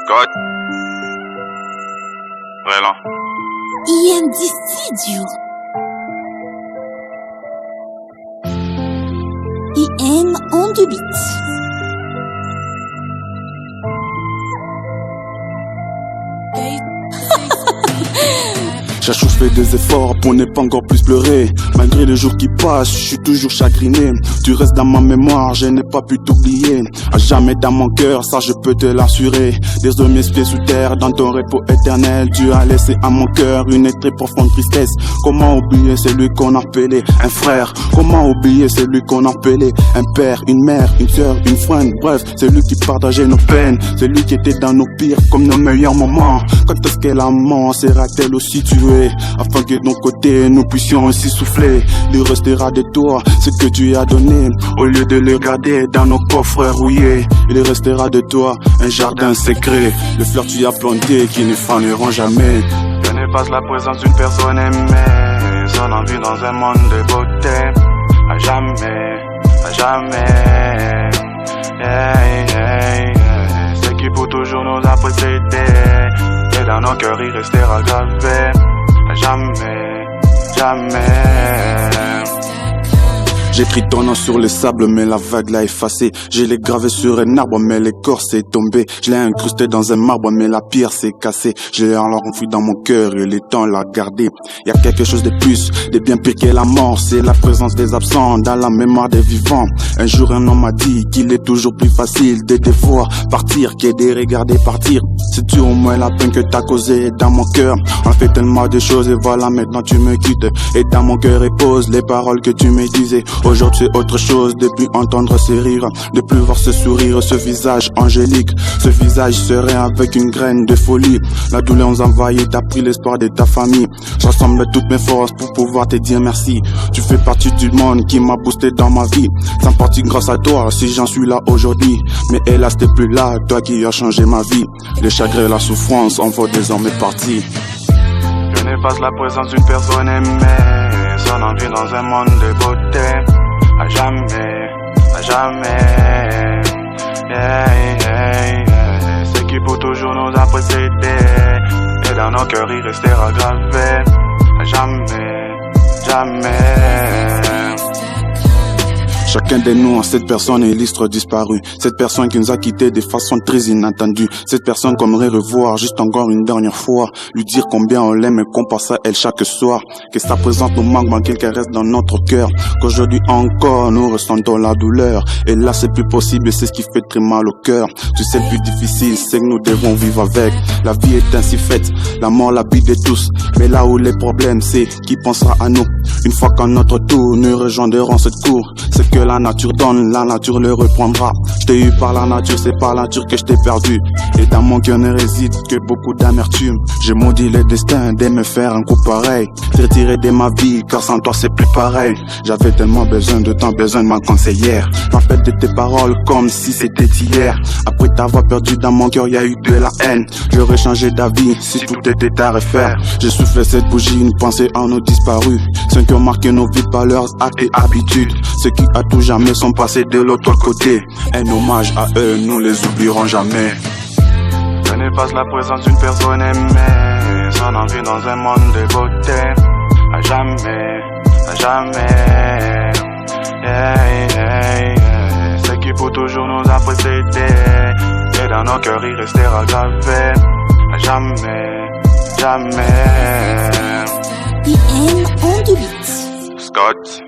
God. Vraiment. EMD Studio. EM on the beat. Chaque jour je fais des efforts pour ne pas encore plus pleurer. Malgré les jours qui passent, je suis toujours chagriné. Tu restes dans ma mémoire, je n'ai pas pu t'oublier. À jamais dans mon cœur, ça je peux te l'assurer. Désormais mes pieds sous terre, dans ton repos éternel. Tu as laissé à mon cœur une très profonde tristesse. Comment oublier celui qu'on appelait un frère? Comment oublier celui qu'on appelait un père, une mère, une soeur, une friend? Bref, celui qui partageait nos peines, celui qui était dans nos pires comme nos meilleurs moments. Quand est-ce que la mort sera-t-elle aussi tuée? Afin que de nos côtés nous puissions aussi souffler. Il restera de toi ce que tu as donné. Au lieu de le garder dans nos coffres rouillés, il restera de toi un jardin secret. Les fleurs tu as plantées qui ne faneront jamais. Je n'ai pas la présence d'une personne aimée, son envie dans un monde de beauté. À jamais, à jamais. Yeah, yeah, yeah. Ce qui pour toujours nous a précédés, et dans nos cœurs il restera gravé. À jamais, jamais. J'écris ton nom sur le sable mais la vague l'a effacé. Je l'ai gravé sur un arbre mais l'écorce est tombée. Je l'ai incrusté dans un marbre mais la pierre s'est cassée. Je l'ai alors enfoui dans mon cœur et le temps l'a gardé. Y a quelque chose de plus, de bien pire que la mort. C'est la présence des absents dans la mémoire des vivants. Un jour un homme m'a dit qu'il est toujours plus facile de te voir partir que de regarder partir. C'est-tu au moins la peine que t'as causée dans mon cœur? On fait tellement de choses et voilà maintenant tu me quittes. Et dans mon cœur repose les paroles que tu me disais. Aujourd'hui c'est autre chose, depuis entendre ces rires, de plus voir ce sourire, ce visage angélique. Ce visage serein avec une graine de folie. La douleur nous envahit, t'as pris l'espoir de ta famille. Je rassemble toutes mes forces pour pouvoir te dire merci. Tu fais partie du monde qui m'a boosté dans ma vie. C'est en partie grâce à toi si j'en suis là aujourd'hui. Mais hélas t'es plus là, toi qui as changé ma vie. Le chagrin et la souffrance en font désormais partie. Je n'ai pas la présence d'une personne aimée, son envie dans un monde de beauté. À jamais, à jamais. Yeah, yeah, yeah. Ce qui pour toujours nous a précédés, et dans nos cœurs il restera gravé. À jamais, jamais. Chacun de nous a cette personne illustre disparue. Cette personne qui nous a quittés de façon très inattendue. Cette personne qu'on aimerait revoir juste encore une dernière fois. Lui dire combien on l'aime et qu'on pense à elle chaque soir. Que sa présence nous manque malgré qu'elle reste dans notre cœur. Qu'aujourd'hui encore nous ressentons la douleur. Et là c'est plus possible et c'est ce qui fait très mal au cœur. Tu sais le plus difficile c'est que nous devons vivre avec. La vie est ainsi faite, la mort l'habite de tous. Mais là où les problèmes c'est qui pensera à nous. Une fois qu'à notre tour nous rejoindrons cette cour. C'est que la nature donne, la nature le reprendra. Je t'ai eu par la nature, c'est par la nature que je t'ai perdu. Et dans mon cœur ne réside que beaucoup d'amertume. J'ai maudit le destin de me faire un coup pareil. T'es retiré de ma vie, car sans toi c'est plus pareil. J'avais tellement besoin de temps, besoin de ma conseillère. Je m'appelle de tes paroles comme si c'était hier. Après t'avoir perdu dans mon cœur, y a eu de la haine. J'aurais changé d'avis si tout était à refaire. J'ai soufflé cette bougie, une pensée en nos disparus. Ceux qui ont marqué nos vies par leurs actes et habitudes. Ceux qui à tout jamais sont passés de l'autre côté. Un hommage à eux, nous les oublierons jamais. Je n'ai pas la présence d'une personne aimée, son envie dans un monde de beauté. À jamais, à jamais. Yeah, yeah, yeah. Ce qui pour toujours nous a précédés, et dans nos cœurs il restera gravé. À jamais, jamais. EM on the beat. Scott.